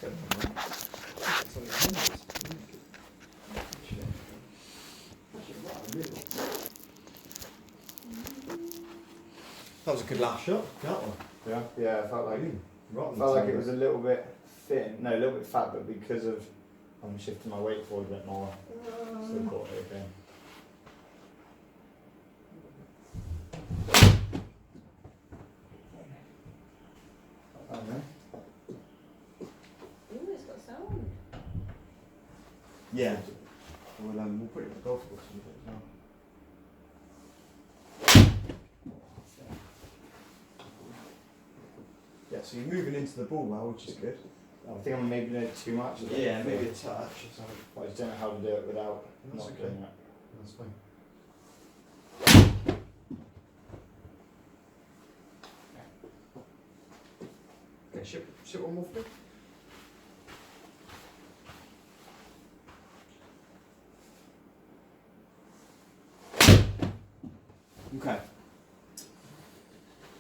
That was a good last shot, that one. Yeah, I felt like it was a little bit thin, no, a little bit fat, but because of I'm shifting my weight forward a bit more, still caught it again. Ooh, it's got sound. Yeah. We'll put it in the golf course as well. Yeah, so you're moving into the ball well, which is good. I think I'm maybe doing it too much. Yeah, maybe a touch. So I just don't know how to do it without That's not okay. doing it. that's fine. Okay, ship one more for me. Okay.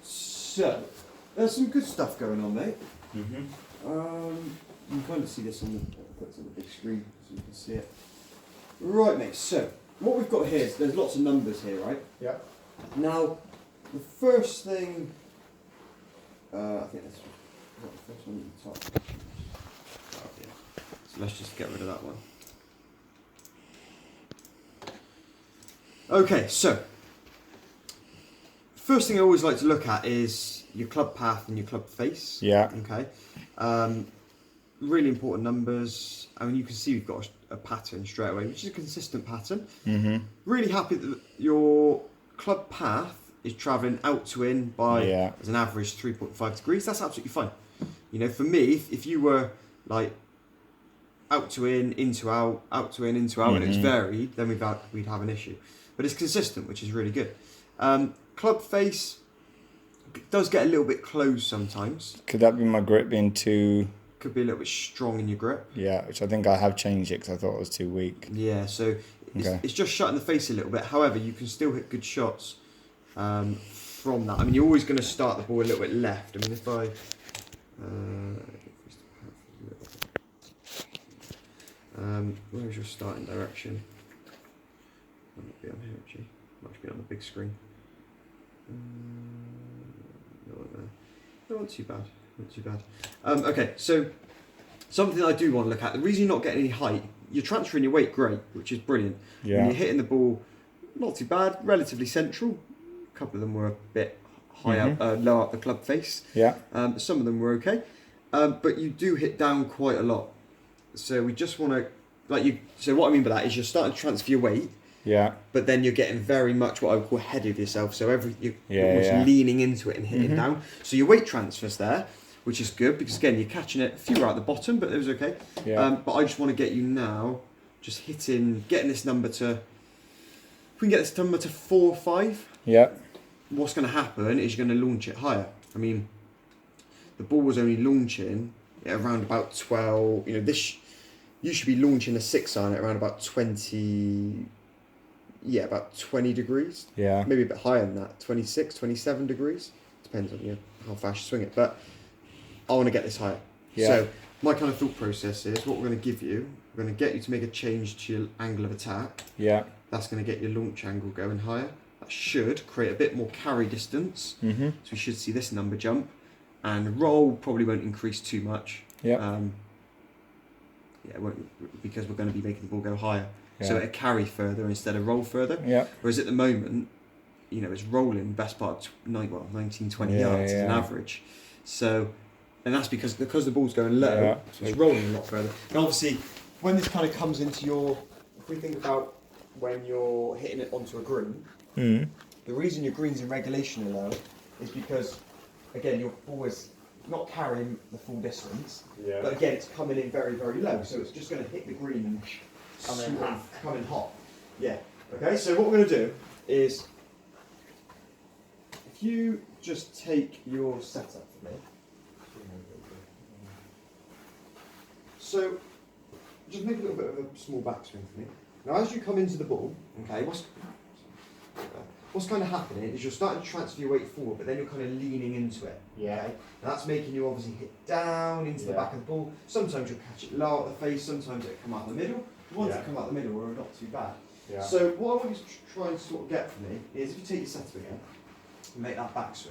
So, there's some good stuff going on, mate. Mm-hmm. You can kind of see this on the big screen, so you can see it. Right, mate. So, what we've got here is there's lots of numbers here, right? Yeah. Now, the first thing, I think that's the first one at the top. Oh, yeah. So let's just get rid of that one. Okay, so first thing I always like to look at is your club path and your club face. Yeah. Okay. Really important numbers. I mean, you can see we've got a pattern straight away, which is a consistent pattern. Mm-hmm. Really happy that your club path is travelling out to in by, as an average, 3.5 degrees. That's absolutely fine. You know, for me, if you were like out to in, into out, out to in, into out, and it was varied, then we'd have an issue. But it's consistent, which is really good. Club face does get a little bit closed sometimes. Could that be my grip being too? Could be a little bit strong in your grip. Yeah, which I think I have changed it because I thought it was too weak. Yeah, so it's just shutting the face a little bit. However, you can still hit good shots from that. I mean, you're always going to start the ball a little bit left. I mean, if I... where's your starting direction? Might be on here actually. Might be on the big screen. Not too bad. Not too bad. Okay, so something I do want to look at. The reason you're not getting any height, you're transferring your weight great, which is brilliant. Yeah. And you're hitting the ball not too bad, relatively central. A couple of them were a bit high up, low up the club face. Yeah. Some of them were okay. But you do hit down quite a lot. So we just want to, so what I mean by that is you're starting to transfer your weight. Yeah. But then you're getting very much what I would call ahead of yourself. So you're almost leaning into it and hitting down. So your weight transfer's there, which is good because again you're catching it. A few are at the bottom, but it was okay. Yeah. But I just want to get you now, just getting this number to. If we can get this number to 4 or 5. Yeah. What's going to happen is you're going to launch it higher. I mean, the ball was only launching around about 12. You know, you should be launching a 6-iron at around about 20. Yeah, about 20 degrees. Yeah. Maybe a bit higher than that, 26, 27 degrees. Depends on how fast you swing it. But I want to get this higher. Yeah. So my kind of thought process is what we're going to give you, we're going to get you to make a change to your angle of attack. Yeah. That's going to get your launch angle going higher. That should create a bit more carry distance. Mm-hmm. So we should see this number jump. And roll probably won't increase too much. Yeah. It won't, because we're going to be making the ball go higher. Yeah. So it'll carry further instead of roll further. Yeah. Whereas at the moment, it's rolling best part of 19, 20 yards as an average. So, and that's because the ball's going low, so it's rolling a lot further. And obviously, when this kind of comes into if we think about when you're hitting it onto a green, the reason your greens in regulation are low is because, again, your ball is not carrying the full distance, but again, it's coming in very, very low. So it's just going to hit the green and come in hot. Yeah. Okay, so what we're going to do is, if you just take your setup for me. So, just make a little bit of a small backswing for me. Now, as you come into the ball, okay, what's kind of happening is you're starting to transfer your weight forward, but then you're kind of leaning into it. Yeah. Okay? And that's making you obviously hit down into the back of the ball. Sometimes you'll catch it low at the face, sometimes it'll come out the middle. The ones that come out the middle are not too bad. Yeah. So what I want you to try and sort of get from me is if you take your setup again and make that backswing,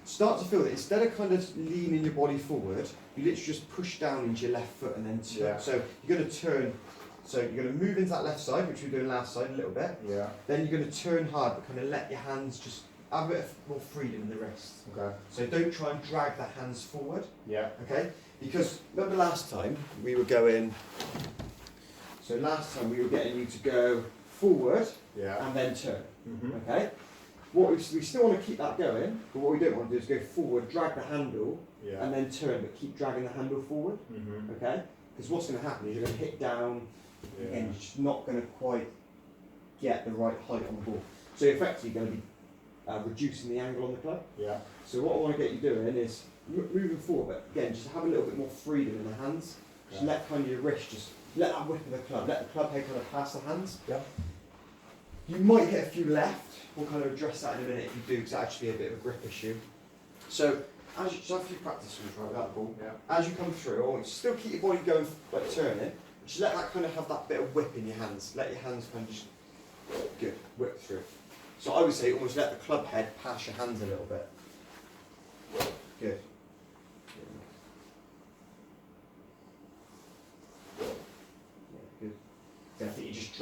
start to feel that instead of kind of leaning your body forward, you literally just push down into your left foot and then turn. Yeah. So you're going to turn, so you're going to move into that left side, which we were doing last side a little bit. Yeah. Then you're going to turn hard, but kind of let your hands just have a bit more freedom in the wrist. Okay. So don't try and drag the hands forward. Yeah. Okay? Because remember last time we were going, so last time we were getting you to go forward Yeah. and then turn. Mhm. Okay? What we still want to keep that going, but what we don't want to do is go forward, drag the handle, Yeah. and then turn, but keep dragging the handle forward. Mhm. Okay? Because what's going to happen is you're going to hit down, Yeah. and you're just not going to quite get the right height on the ball. So you're effectively going to be reducing the angle on the club. Yeah. So what I want to get you doing is moving forward, but again, just have a little bit more freedom in the hands. Just Yeah. let kind of your wrist, just let that whip of the club, let the club head kind of pass the hands. Yeah. You might hit a few left. We'll kind of address that in a minute if you do, because that actually be a bit of a grip issue. So as you just have a few practice swings right without the ball. Yeah. As you come through, I want you to still keep your body going, like turning. Just let that kind of have that bit of whip in your hands. Let your hands kind of just good whip through. So I would say almost let the club head pass your hands a little bit. Good. Yeah, good. Yeah, I think you're just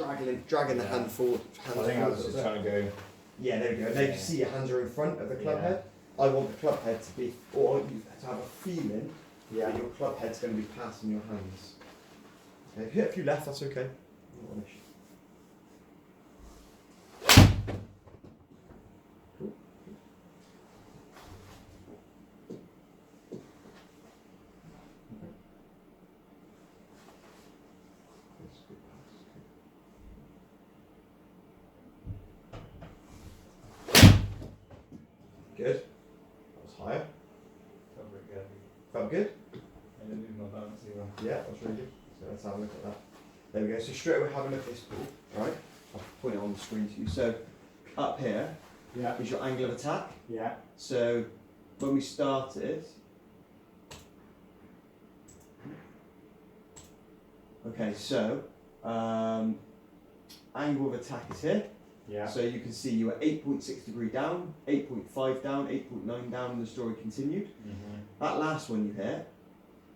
dragging the hand forward. Hand I think I was forward, just trying to go. yeah, there we go. Now you can see your hands are in front of the club head. I want the club head to be, or you to have a feeling that your club head's going to be passing your hands. Okay, if you hit a few left, that's okay. Not an issue. Cool. Okay. That's a good pass. Good. That was higher. Felt pretty good. Felt good? I didn't lose my balance either. Yeah, that's really good. So let's have a look at that. There we go. So straight away have a look at this ball, right? I'll point it on the screen to you. So up here Yeah. is your angle of attack. Yeah. So when we started, okay, so angle of attack is here. Yeah. So you can see you were 8.6 degree down, 8.5 down, 8.9 down, and the story continued. Mhm. That last one you hit,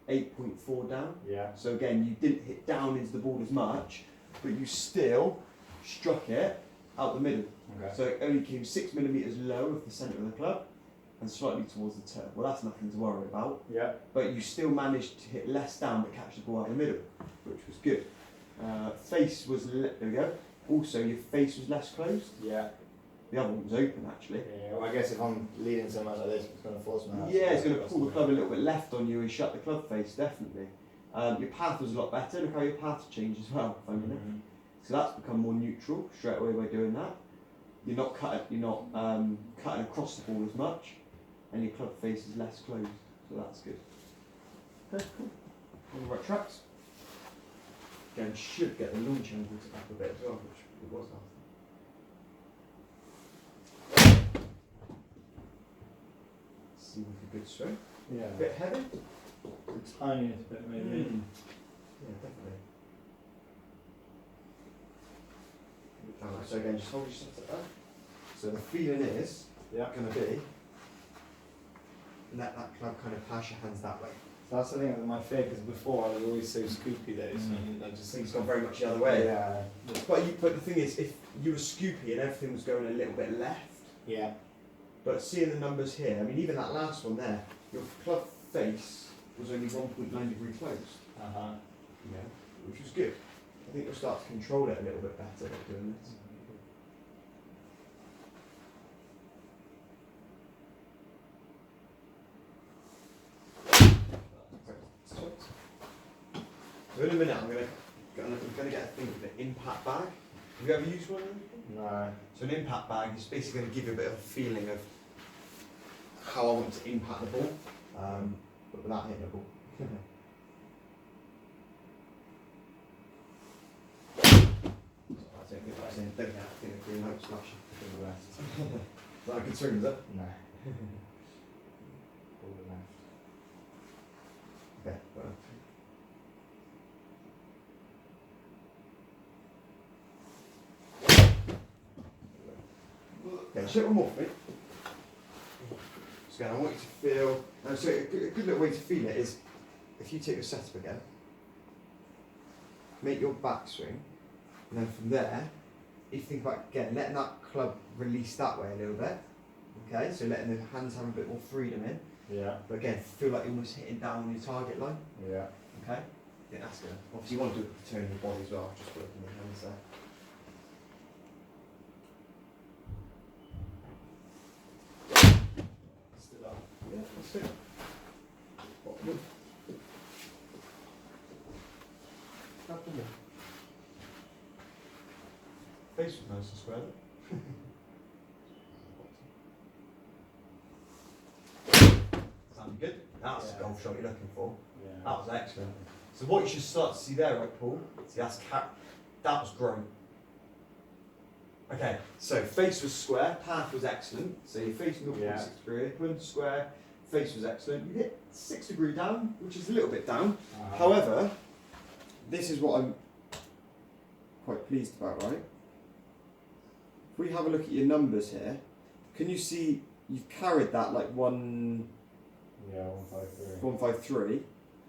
8.4 down. Yeah. So again, you didn't hit down into the ball as much, but you still struck it out the middle. Okay. So it only came 6 millimetres low of the centre of the club and slightly towards the turf. Well, that's nothing to worry about. Yeah. But you still managed to hit less down but catch the ball out the middle, which was good. Face was, there we go. Also, your face was less closed. Yeah. The other one was open actually. Yeah. Well, I guess if I'm leading so much like this, it's going to force my hands. Yeah, it's going to pull the club a little bit left on you and shut the club face, definitely. Your path was a lot better. Look how your path changed as well, funny enough. Mhm. So that's become more neutral straight away by doing that. You're not cutting across the ball as much, and your club face is less closed. So that's good. Okay, cool. On the right tracks. Again, should get the launch angle to back a bit as well, which it was after. See with a good swing. Yeah. A bit heavy. The tiniest bit maybe. Yeah, definitely. So again, just hold yourself like that. So the feeling is Yeah. going to be, let that club kind of pass your hands that way. So that's the thing with my fear, because before I was always so scoopy though, so I just I think think it's gone very much the other way. Yeah. But the thing is, if you were scoopy and everything was going a little bit left, Yeah. but seeing the numbers here, I mean, even that last one there, your club face was only 1.9 degree closed. Uh-huh. Yeah, which was good. I think you'll start to control it a little bit better by doing this. So in a minute, I'm gonna get a thing with an impact bag. Have you ever used one of them? No. So an impact bag is basically going to give you a bit of a feeling of how I want to impact the ball, but without hitting the ball. I don't think green light flashing. To the left. Is that a good swing, is it? No. All the left. Okay. Well. Okay, just a little more for me. So again, I want you to feel, so a good little way to feel it is, if you take your setup again, make your backswing, and then from there, if you think about, again, letting that club release that way a little bit, okay, so letting the hands have a bit more freedom in, Yeah. but again, feel like you're almost hitting down on your target line, Yeah. okay? Yeah, that's good. Obviously you want to do it turn your body as well, just working your hands there. Still up. Yeah, that's it. Bottom. Couple more. Face was nice and square. Sounded good. That's the golf shot you're looking for. Yeah. That was excellent. So what you should start to see there, right, Paul? See, that was great. Okay, so face was square, path was excellent. So your face 0.6 degree, wind square, face was excellent. You hit 6 degree down, which is a little bit down. However, this is what I'm quite pleased about, right? If we have a look at your numbers here, can you see you've carried that like 153. 153?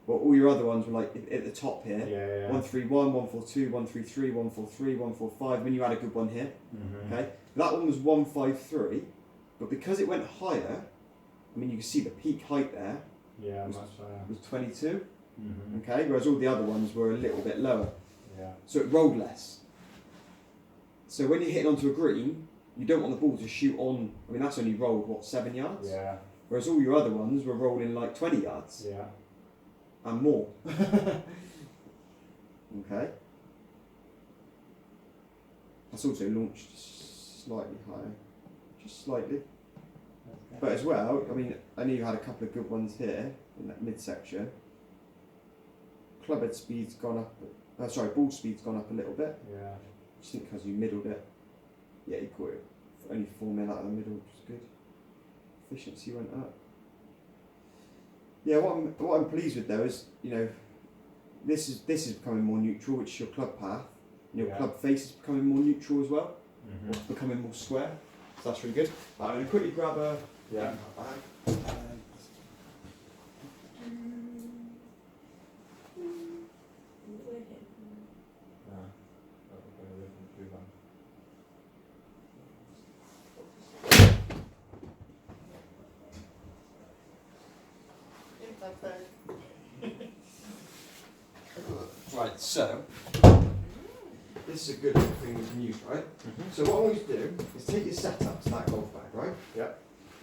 Well, all your other ones were like at the top here. Yeah. 131, 142, 133, 143, 145. Then you had a good one here. Mm-hmm. Okay, that one was 153, but because it went higher, I mean you can see the peak height there Yeah, was, much higher. was 22. Mm-hmm. Okay, whereas all the other ones were a little bit lower. Yeah. So it rolled less. So when you're hitting onto a green, you don't want the ball to shoot on. I mean that's only rolled what 7 yards. Yeah. Whereas all your other ones were rolling like 20 yards. Yeah. And more. Okay. That's also launched slightly higher, just slightly. Okay. But as well, I mean, I know you had a couple of good ones here in that midsection. Clubhead speed's gone up. Ball speed's gone up a little bit. Yeah. Just think because you middled it. Yeah, you caught it only 4 mil out of the middle, which is good. Efficiency went up. Yeah, what I'm pleased with though is, you know, this is becoming more neutral, which is your club path. And your club face is becoming more neutral as well, Mm-hmm. or becoming more square. So that's really good. I'm going to quickly grab a Yeah. bag. Right, so this is a good little thing we can use, right? Mm-hmm. So what I want you to do is take your setup to that golf bag, right? Yeah.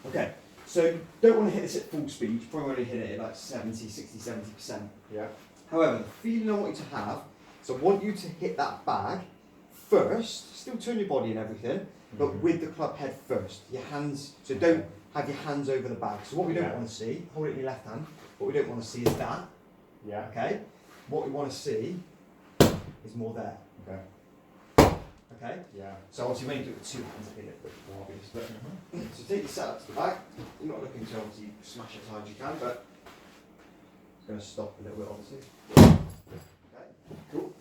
Okay, so you don't want to hit this at full speed, you probably want to hit it at like 70, 60, 70%. Yeah. However, the feeling I want you to have, so I want you to hit that bag first, still turn your body and everything, but Mhm. with the club head first. Your hands, so don't have your hands over the bag. So what we don't Yeah. want to see, hold it in your left hand, what we don't want to see is that, Yeah. okay? What we want to see is more there, Okay. okay? Yeah. So obviously when you do it with 2 hands, it'll be a little bit more obvious. But Mm-hmm. so take your setup to the bag. You're not looking to obviously smash it as hard as you can, but it's going to stop a little bit obviously. Okay, cool.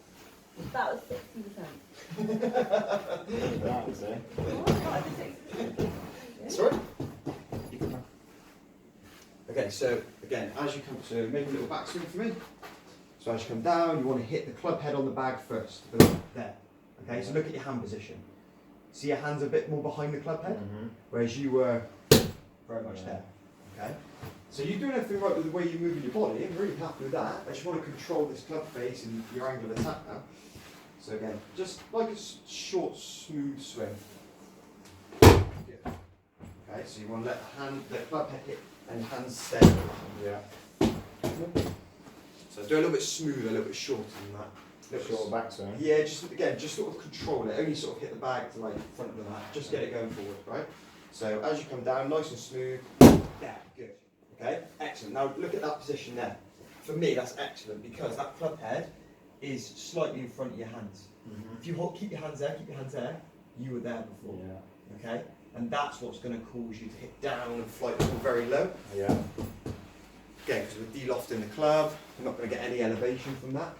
That was 60%. That was it. Sorry? Okay, so again, as you come to make a little backswing for me. So as you come down, you want to hit the club head on the bag first. Boom, there. Okay, so look at your hand position. See your hands a bit more behind the club head, Mm-hmm. whereas you were very much Yeah. there. Okay? So you're doing everything right with the way you're moving your body. I'm really happy with that. I just want to control this club face and your angle of attack now. So again, just like a short, smooth swing. Good. Okay, so you want to let the club head hit and hands stay. Yeah. So do a little bit smoother, a little bit shorter than that. Short backswing. Yeah, just sort of control it. Only sort of hit the bag to like front of the mat. Just get it going forward, right? So as you come down, nice and smooth. Yeah, good. Okay, excellent. Now look at that position there. For me, that's excellent because that club head is slightly in front of your hands. Mm-hmm. If you keep your hands there, you were there before. Yeah. Okay, and that's what's going to cause you to hit down and flight level very low. Yeah. Again, because we're de-lofting the club, you're not going to get any elevation from that.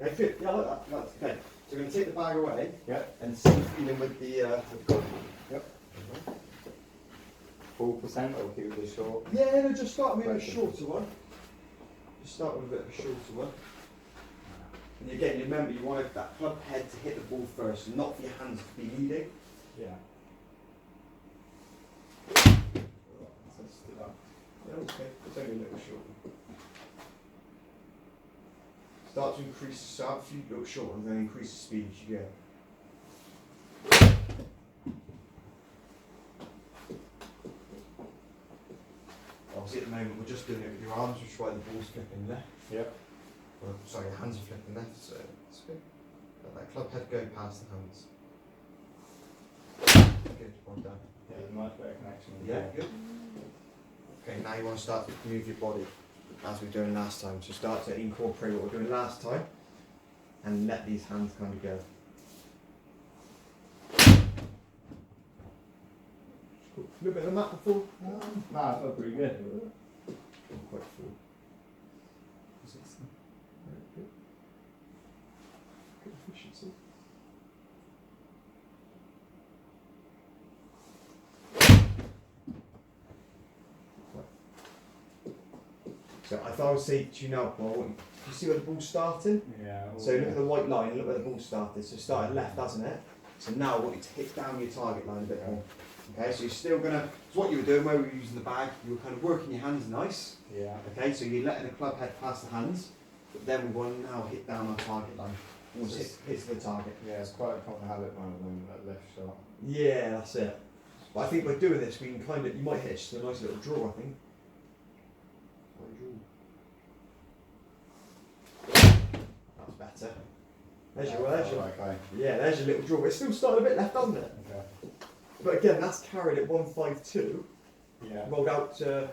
Okay, good. Yeah, I like that. Right. Okay, so we're going to take the bag away. Yeah. And see feeling with the golf. Yep. Full percent or keep it short? Yeah, no, just start with a Right. shorter one. Just start with a bit of a shorter one. And again, remember, you want that club head to hit the ball first, and not for your hands to be leading. Yeah. Let's do that. Yeah, okay. It's only a little short. Start to increase, start a few little short ones, and then increase the speed as you go. Obviously, at the moment, we're just doing it with your arms, which is why the ball's flipping left. Yep. Well, sorry, your hands are flipping left, so it's good. Let that club head go past the hands. Good, well done. Yeah, there's much better connection. with Yeah, the good. Okay, now you want to start to move your body as we were doing last time. So start to incorporate what we were doing last time and let these hands kind of go. A little bit of the mat before? Nah, I felt pretty good. Quite full. Very good. Good efficiency. So if I would say to you now, Paul, you see where the ball's starting? Yeah. So look at the white line, look where the ball started. So it started left, hasn't it? So now I want you to hit down your target line a bit more. Okay, so you're still gonna, so what you were doing where we were using the bag, you were kind of working your hands nice. Yeah. Okay, so you're letting the club head pass the hands, but then we want to now hit down our target line. Once it hits the target. Yeah, it's quite a common habit one of them, that left shot. Yeah, that's it. But I think by doing this, we can kind of, you might hit just a nice little draw, I think. That's better. There's your, Okay. yeah, there's your little draw. But it's still starting a bit left, doesn't it? Okay. But again, that's carried at 152, Yeah. rolled out to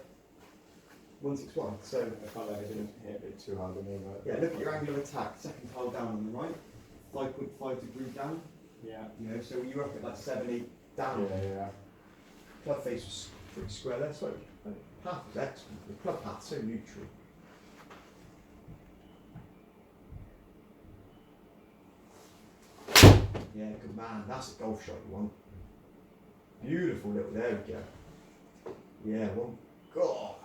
161. So I felt like I didn't hit a bit too hard with me, but yeah, look at your angle of attack. Second tile down on the right, 5.5 degree down. yeah. You know, so you're up at like 70 down. Yeah. Club face was pretty square there. So path was excellent. The club path so neutral. Yeah, good man. That's a golf shot you want. Beautiful little. There we go. Yeah, one. God.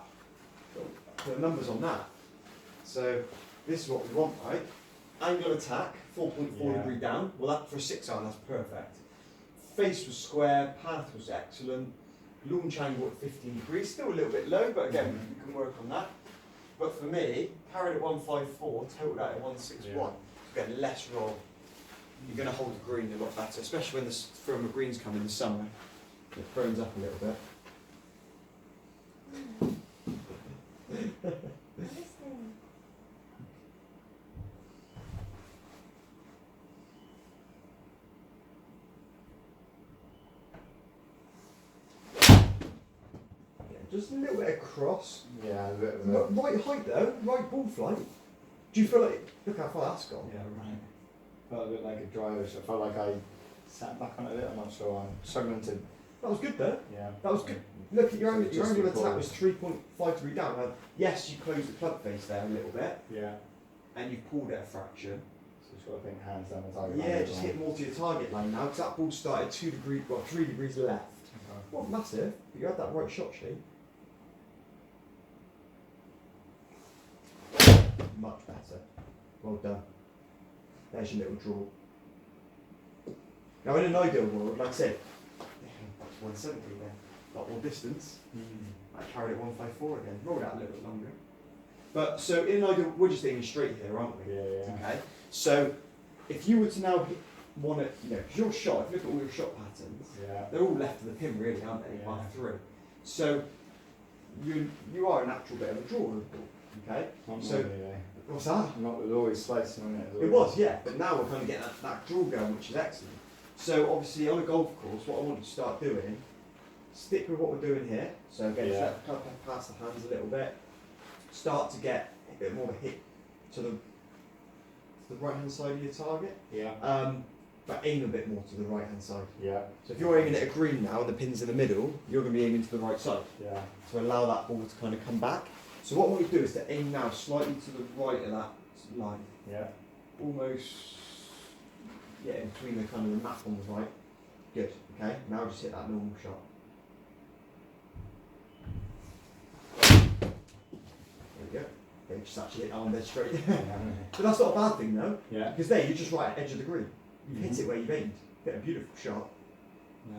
The numbers on that. So this is what we want, right? Angle of attack, 4.4 Yeah. degree down. Well, that for a 6-iron, that's perfect. Face was square, path was excellent. Launch angle at 15 degrees, still a little bit low, but again, we can work on that. But for me, carried at 154, totaled out at 161. Again, less roll. You're going to hold the green a lot better, especially when the firmer greens come in the summer. It burns up a little bit. Just a little bit across. Yeah, a bit of a... Not right height though, right ball flight. Do you feel like, look how far that's gone? Yeah, right. Felt a bit like a driver, so I felt like I sat back on it a bit, I'm not sure, I'm struggling to... That was good though. Yeah. That was good. Look at your angle, your Just angle of attack recall. was 3.5 degree down. Now, yes, you closed the club face there a little bit, Yeah. and you pulled it a fraction. So just got to think hands down the target. Yeah, line. just hit more to your target line now, because that ball started 3 degrees left. Okay. Not massive, but you had that right shot shape. Much better. Well done. There's your little draw. Now in an ideal world, like I said, that's 170 there. Not more distance. I carried it 154 again. Rolled out a little bit longer. But so in an ideal, we're just aiming straight here, aren't we? Yeah, yeah. Okay. So if you were to now want to, you know, because your shot, if you look at all your shot patterns, Yeah. they're all left of the pin really, aren't they? Yeah. Bar 3. So you are a natural bit of a drawer of the ball. Okay. Not So- normally, eh? What's that? Not with always slicing on it. It was, yeah, but now we're kind of getting that draw going, which is excellent. So obviously on a golf course, what I want you to start doing, stick with what we're doing here. So again, just Yeah. let the club head pass the hands a little bit. Start to get a bit more of a hit to the right hand side of your target. Yeah. But aim a bit more to the right hand side. Yeah. So if you're aiming at a green now and the pin's in the middle, you're going to be aiming to the right side Yeah. to allow that ball to kind of come back. So what we do is to aim now slightly to the right of that line. Yeah. Almost, yeah, in between the kind of the map on the right. Good, okay? Now just hit that normal shot. There we go. Okay, just actually hit that one dead straight. But that's not a bad thing though, Yeah. because there you're just right at the edge of the green. You've hit it where you've aimed. Get a beautiful shot. Yeah.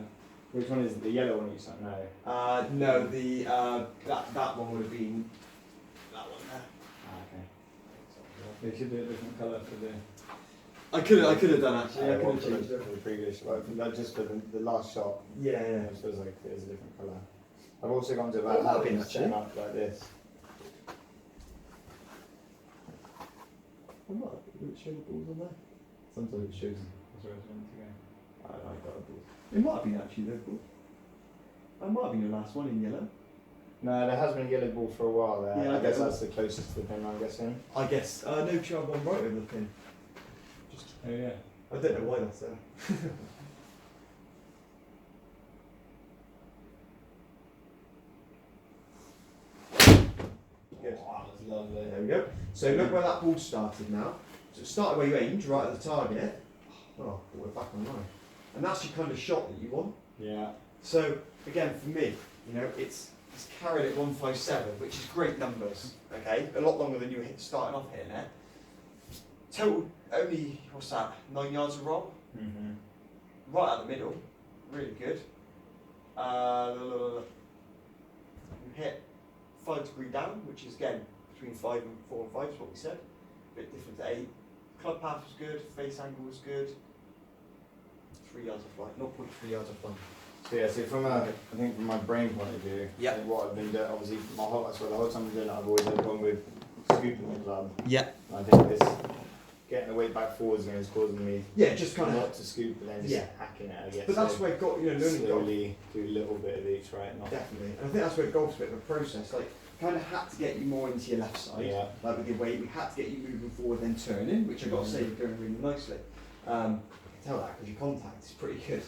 Which one is it? The yellow one you said? No. No, the that one would have been that one there. Okay. They should do a different colour for the. I could have done actually. I could have changed for it. the previous. Well, just for the last shot. Yeah, It feels like it is a different colour. I've also gone to Oh, that'd about be having nice, set yeah. up like this. What? Did it show the balls on there? Sometimes it shows. That's where it's meant to go. I got a ball. It might have been actually the ball. That might have been the last one in yellow. No, there has been a yellow ball for a while there. Yeah, I guess okay. that's the closest to the pin, I'm guessing. I guess. No, you have one right over the pin. Just. Oh yeah. I don't know why that's there. Good. Wow, that's lovely. There we go. So look where that ball started now. So it started where you aimed, right at the target. Oh, we're back on line. And that's your kind of shot that you want. Yeah. So again, for me, you know, it's carried at 157, which is great numbers. Okay, a lot longer than you were starting off hitting it. Total only what's that? 9 yards of roll, right at the middle, really good. You hit 5 degree down, which is again between 4 and 5 is what we said. A bit different to 8. Club path was good, face angle was good. 3 yards of flight, 0.3 yards of flight. So yeah, so I think from my brain point of view, Yeah. I think what I've been doing, obviously, the whole time I'm doing it, I've always had gone with scooping the club. Yeah. And I think this getting the weight back forwards and is causing me Yeah, just kind of. not to scoop, but then just Yeah. hacking it, I guess. But that's so where learning golf. slowly do a little bit of each, right? Not Definitely, and I think that's where golf's a bit of a process. Like, kind of had to get you more into your left side. Yeah. Like with your weight, we had to get you moving forward, then turning, which I got to say you're doing really nicely. I can tell that because your contact is pretty good.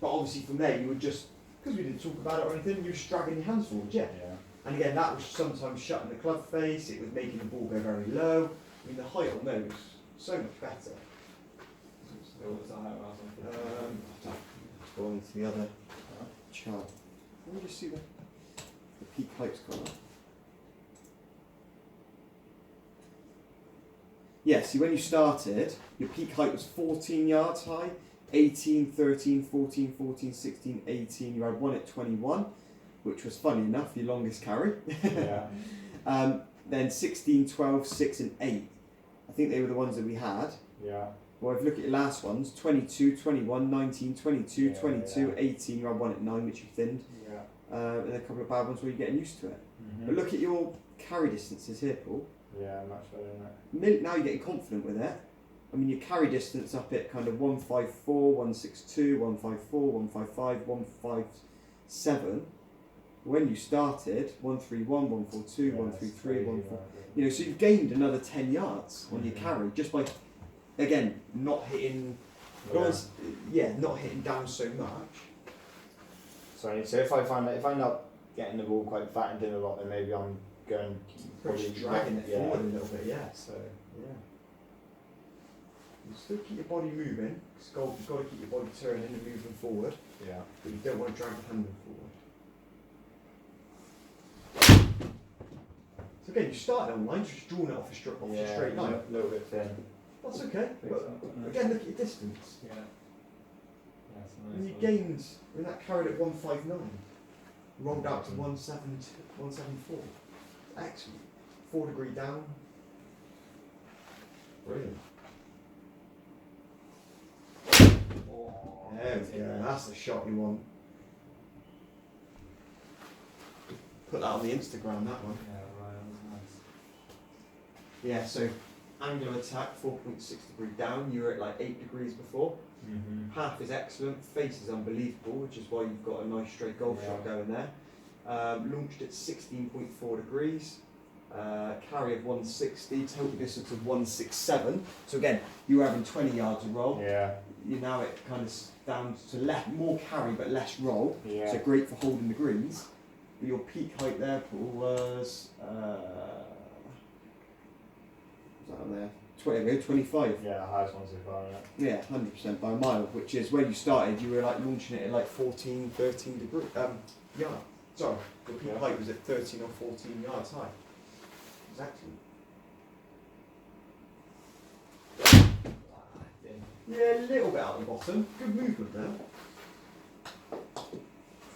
But obviously from there you would just, because we didn't talk about it or anything, you were just dragging your hands forward, yeah. Yeah. And again, that was sometimes shutting the club face. It was making the ball go very low. I mean, the height on those so much better. Go on to the other chart. Let me just see the peak height's gone up. Yeah, see when you started, your peak height was 14 yards high, 18, 13, 14, 14, 16, 18. You had one at 21, which was funny enough, your longest carry. Yeah. Then 16, 12, 6 and 8. I think they were the ones that we had. Yeah. Well, if you look at your last ones, 22, 21, 19, 22, Yeah, 22, yeah. 18, you had one at 9, which you thinned. Yeah. And a couple of bad ones where you're getting used to it. Mhm. But look at your carry distances here, Paul. Yeah, much better than that. Now you're getting confident with it. I mean, your carry distance up at kind of 154, 162, 154, 155, 157. When you started, 131, 142, Yeah, 133, it's 144. crazy, You know, so you've gained another 10 yards on your Mhm. carry just by, again, not hitting, not hitting down so much. So if I find that if I end up getting the ball quite fat and doing a lot, then maybe I'm going Probably dragging it yeah. forward a little bit, yeah. So Yeah. You still keep your body moving, because you've got to keep your body turning and moving forward, yeah. but you don't want to drag the handle forward. So again, you started on line, just drawing it off a straight line. A little bit thin. That's okay, but again, look at your distance. Yeah. That's And you gained, when that carried at 159, rolled out to 174. Excellent. 4 degree down. Brilliant. There we go, that's the shot you want. Put that on the Instagram, that one. Yeah, right, that was Yeah, so angular attack, 4.6 degree down. You were at like 8 degrees before. nice. Mm-hmm. Path is excellent, face is unbelievable, which is why you've got a nice straight golf Yeah. shot going there. Launched at 16.4 degrees. carry of 160, total distance of 167. So again, you were having 20 yards of roll. Yeah. You now it kind of down to more carry but less roll. Yeah. So great for holding the greens. But your peak height there, Paul, was there? 25. Yeah, the highest one so far, Yeah, 100% by a mile, which is when you started, you were like launching it at like 13 degree yard. Sorry, your peak height was at 13 or 14 yards high. Exactly. Yeah, a little bit out the bottom. Good movement there.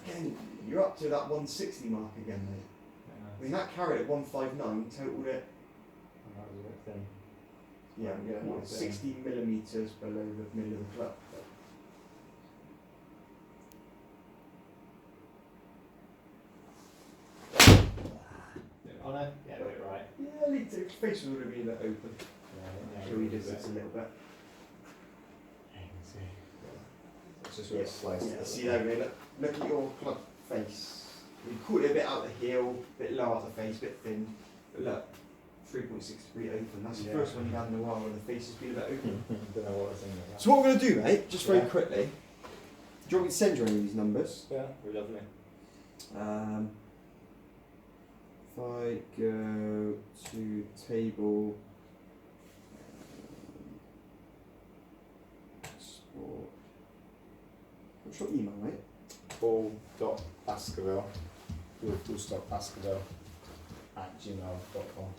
Again, you're up to that 160 mark again, mate. I mean, that carried at 159, totaled it. That was a bit thin. Yeah, Yeah, 60 millimetres below the middle of the club. On it? Yeah, do it right. Yeah, a little. Face would have been a bit open. Yeah, So we did this a little bit. Yeah, you can see. It's just Yeah, slice. Yeah, see there, mate. Look at your club face. We caught it a bit out the heel, a bit low out the face, a bit thin. But look, 3.6 degree open. That's the first one you've had in a while where the face has been a bit open. Don't know what I was thinking about. So what we're going to do, mate, just very Yeah. quickly. Do you want me to send you any of these numbers? Yeah, we're lovely. If I go to table sport, what's your email, mate? Paul.baskerville, full-stop-baskerville @gmail.com.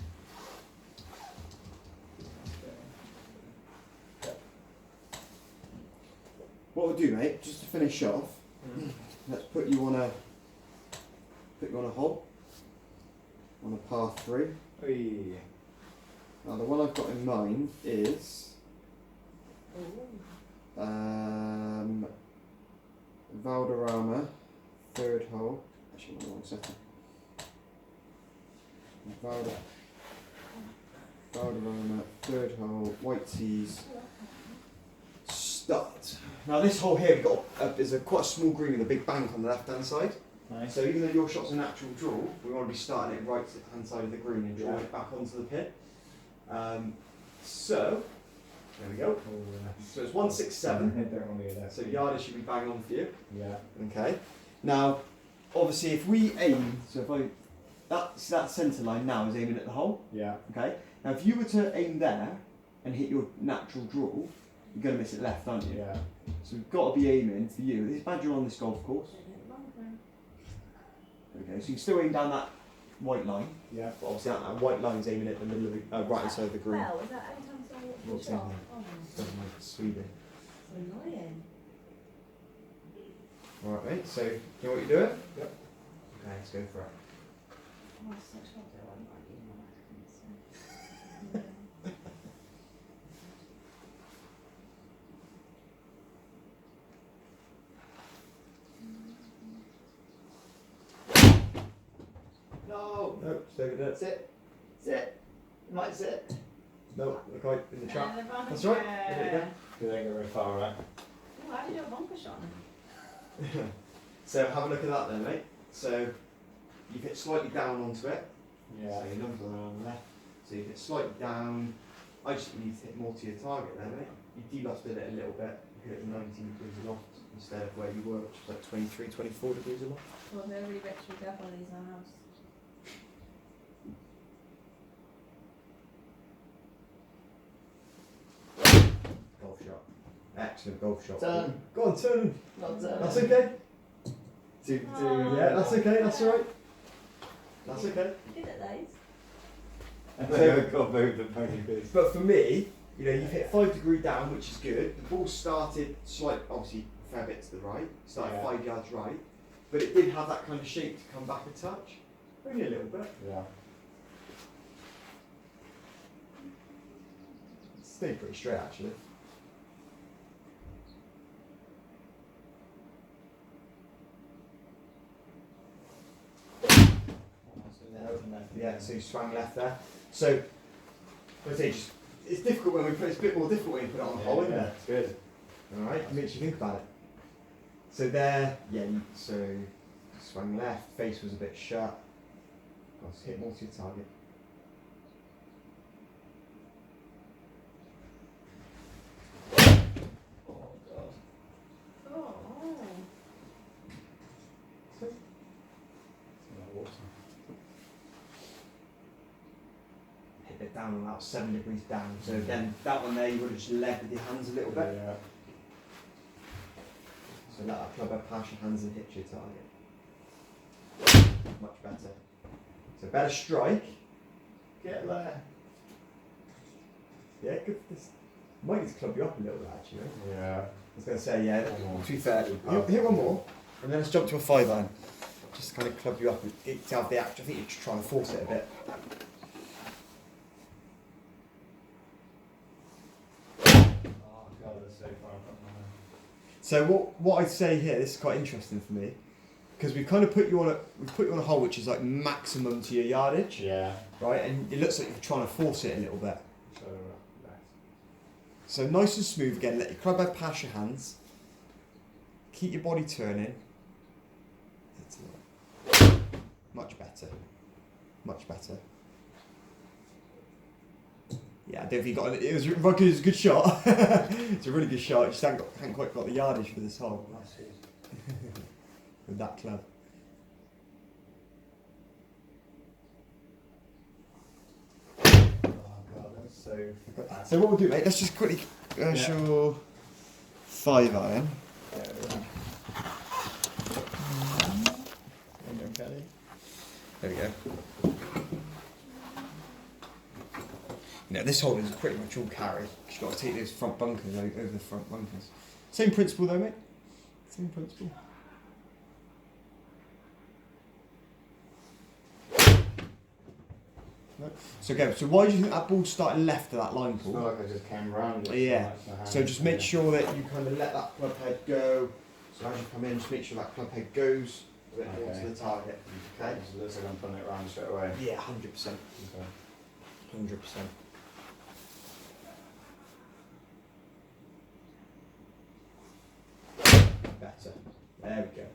What we'll do, mate, just to finish off, let's put you on a hole on a par 3. Oi. Now the one I've got in mind is Valderrama, 3rd hole. Actually, I'm on the wrong second. Valderrama, 3rd hole, white tees, start. Now this hole here, we've got is quite a small green with a big bank on the left hand side. Nice. So even though your shot's a natural draw, we want to be starting it right hand side of the green and drawing it back onto the pin. So there we go. So it's 167. Don't want to get that. So yardage should be bang on for you. Yeah. Okay. Now, obviously, if we aim, so if that centre line now is aiming at the hole. Yeah. Okay. Now, if you were to aim there and hit your natural draw, you're going to miss it left, aren't you? Yeah. So we've got to be aiming for you. This is Badger on this golf course. Okay. So you can still aim down that white line. Yeah. But obviously, that white line's aiming at the middle of the right hand side of the green. Well, is that any time so What's in shot? there? Oh, Doesn't like Sweden. annoying. Alright, mate. So, you know what you're doing? Yep. Okay, let's go for it. Oh, such a good one, like, you know, No! No, stay with it. Sit. Sit. You might sit. No, look right in the trap. That's That's right. There you go. You don't go very far, right? Oh, how do you do a bunker shot now? So have a look at that then, mate. So you've hit slightly down onto it. Yeah. So your numbers are on the left. So you've hit slightly down. I just need to hit more to your target there, mate. You delofted it a little bit. You hit it 19 degrees aloft instead of where you were, which was like 23, 24 degrees aloft. Well, they're really rich with death on these in our house. Golf shot. Excellent golf shot. Turn. Go on, turn. Not That's okay. Two. Yeah, that's okay. That's alright. That's okay. You did it, Lays. Got both the pony bits. But for me, you know, you've hit 5 degree down, which is good. The ball started obviously a fair bit to the right, started Yeah. 5 yards right, but it did have that kind of shape to come back a touch, only a little bit. Yeah. It stayed pretty straight actually. Yeah, so you swung left there. So, I say, it's difficult when we put it's a bit more difficult when you put it on the hole, isn't it? It's good. Alright, it makes you think about it. So there, yeah, so swung left, face was a bit shut. Hit more to your target. down on about 7 degrees down. So again, that one there, you would have just led with your hands a little bit. Yeah. So let that club head pass your hands and hit your target. Much better. So better strike. Get there. Yeah, good. This might need to club you up a little bit actually. Yeah. I was going to say, yeah, One to be fair, hit one more, and then let's jump to a 5-iron. Just kind of club you up and get to have the action. I think you're just trying to force it a bit. Oh god, that's so far up my head. So what I'd say here, this is quite interesting for me, because we've kind of put you on a hole which is like maximum to your yardage, Yeah. right? And it looks like you're trying to force it a little bit. So left. So nice and smooth again. Let your club head pass your hands. Keep your body turning. Much better. Much better. Yeah, I don't think you got it. It was a good shot. It's a really good shot. You just haven't quite got the yardage for this hole That's it. with that club. Oh god, that's so. So what we'll do, mate? Let's just quickly your 5-iron. Kelly. There we go. Now this hole is pretty much all carry. You've got to take those front bunkers over the front bunkers. Same principle though, mate. Same principle. No. So again, so why do you think that ball's starting left of that line, I feel Paul? like I just came round it. Yeah. So just make Yeah. sure that you kind of let that club head go. So as you come in, just make sure that club head goes a bit more Okay. to the target. Okay. So it looks like I'm putting it round straight away. Yeah, 100%. Okay. 100%. Better. There we go.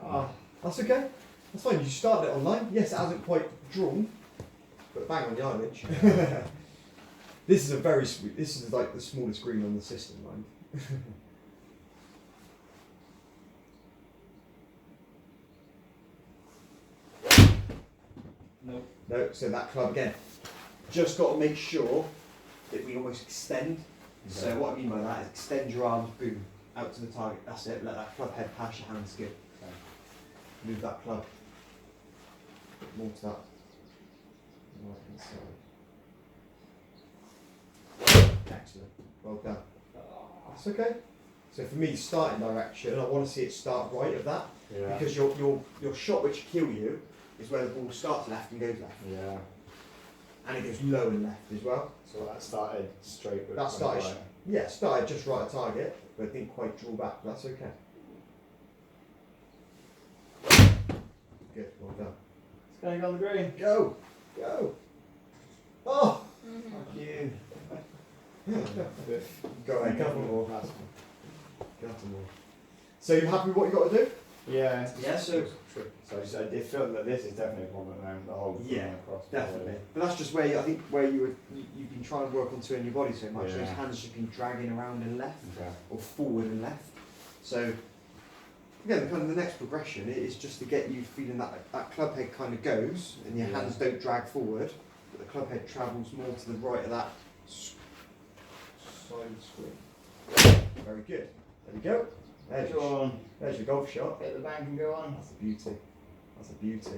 Ah, that's okay. That's fine. You started it online. Yes, it hasn't quite drawn, but bang on yardage. This is a very sweet. This is like the smallest green on the system, mind. Nope. No, so that club again. Just got to make sure that we almost extend. So Okay. what I mean by that is extend your arms, boom, out to the target. That's it. Let that club head pass your hands. Good. Okay. Move that club. Bit more to that right hand side. Excellent. Well done. That's okay. So for me, starting direction, I want to see it start right of that Yeah. because your shot which kill you is where the ball starts left and goes left, Yeah. and it goes low and left as well. So that started straight with That started, right. yeah, started just right at target, but didn't quite draw back. That's okay. Good, well done. It's going on the green. Go, go. Oh, Mhm. fuck you. Good. Go ahead, couple more. That's- Couple more. So you happy with what you got to do? Yeah. Yeah, so- So I did feel that this is definitely a problem now. The whole thing Yeah, across. Definitely. But that's just where I think where you've been trying to work on turning your body so much. Yeah. Those hands just been dragging around and left, Okay. or forward and left. So again, kind of the next progression is just to get you feeling that club head kind of goes and your Yeah. hands don't drag forward, but the club head travels more to the right of that side screen. Very good. There we go. There's Go your, on. there's your golf shot. Hit the bank and go on. That's a beauty. That's a beauty.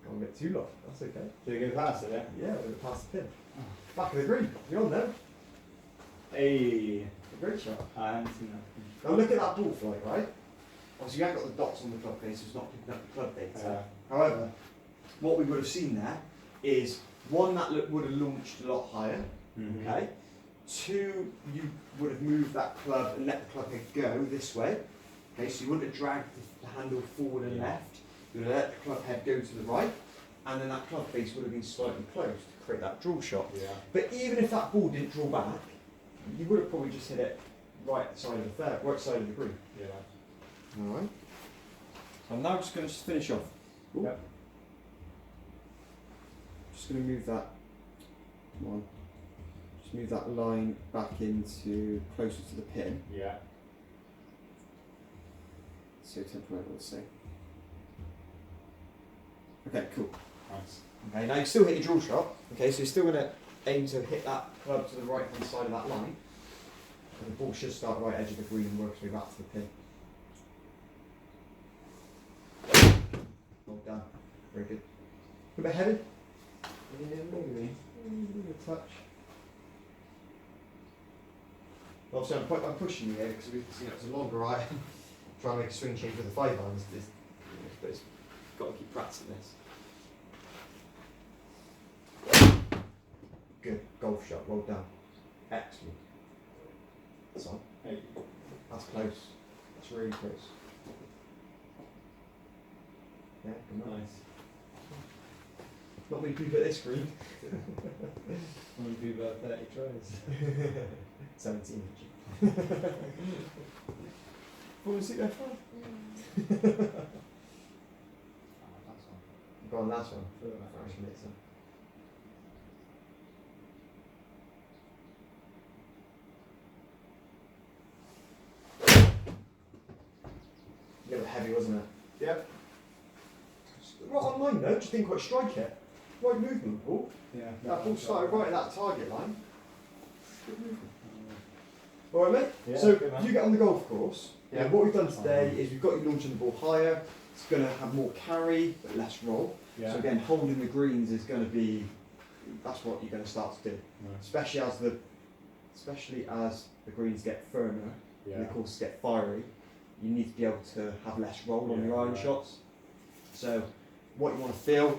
Gone a bit too low. That's okay. Did you go past it, yeah? Yeah, we're going to pass the pin. Back of the green. You're on there. Hey. A great shot. I haven't seen that. Now look at that ball flight, right? Obviously, you haven't got the dots on the club face, so it's not picking up the club data. However, what we would have seen there is one that would have launched a lot higher. Mhm. Okay. Two, you would have moved that club and let the club head go this way. Okay, so you wouldn't have dragged the handle forward and Yeah. left. You would have let the club head go to the right, and then that club face would have been slightly closed to create that draw shot. Yeah. But even if that ball didn't draw back, you would have probably just hit it right side of the fair, right side of the green. Yeah. All right. So I'm now just going to finish off. Ooh. Yep. Just going to move that. Come on. Just move that line back into closer to the pin. Yeah. So temporary, let's say. Okay, cool. Nice. Okay, now you still hit your draw shot. Okay, so you're still going to aim to hit that club to the right hand side of that line. And the ball should start right edge of the green and work its way back to the pin. Well done. Very good. A bit heavy? Yeah, maybe. Maybe a touch. Obviously, I'm pushing you here because it's a longer iron. Trying to make a swing change with a 5 iron but it's got to keep practicing this. Good golf shot. Well done. Excellent. That's on. Hey. That's close. That's really close. Yeah, good night. Nice. Not many people at this green. How many people have 30 tries? 17. Want to see that one? Go on, last one. Fraction minutes. A little bit heavy, wasn't it? Yep. Right on line though, just didn't quite strike it. Right movement, Paul. Yeah. That ball started right at that target line. Good movement. Alright mate, Yeah, so good man. you get on the golf course. Yeah. What we've done today is we've got you launching the ball higher. It's going to have more carry but less roll. Yeah. So again, holding the greens is going to be, that's what you're going to start to do. Nice. Especially as the greens get firmer Yeah. and the courses get fiery, you need to be able to have less roll on Yeah, your iron right. shots. So what you want to feel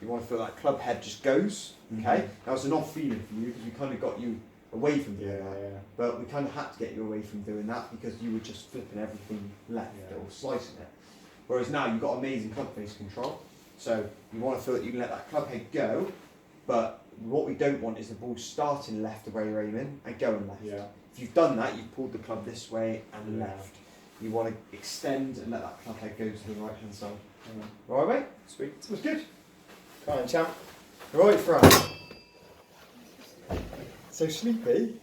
that club head just goes. Okay, now it's an odd feeling for you because we kind of got you away from doing Yeah, that. yeah. But we kind of had to get you away from doing that because you were just flipping everything left Yeah. or slicing it. Whereas now you've got amazing club face control. So you want to feel that you can let that club head go, but what we don't want is the ball starting left the way you're aiming and going left. Yeah. If you've done that, you've pulled the club this way and Yeah. left. You want to extend and let that club head go to the right hand side. Yeah. Alright mate? Sweet. That was good. Come on, champ. Right, Fran. So sleepy?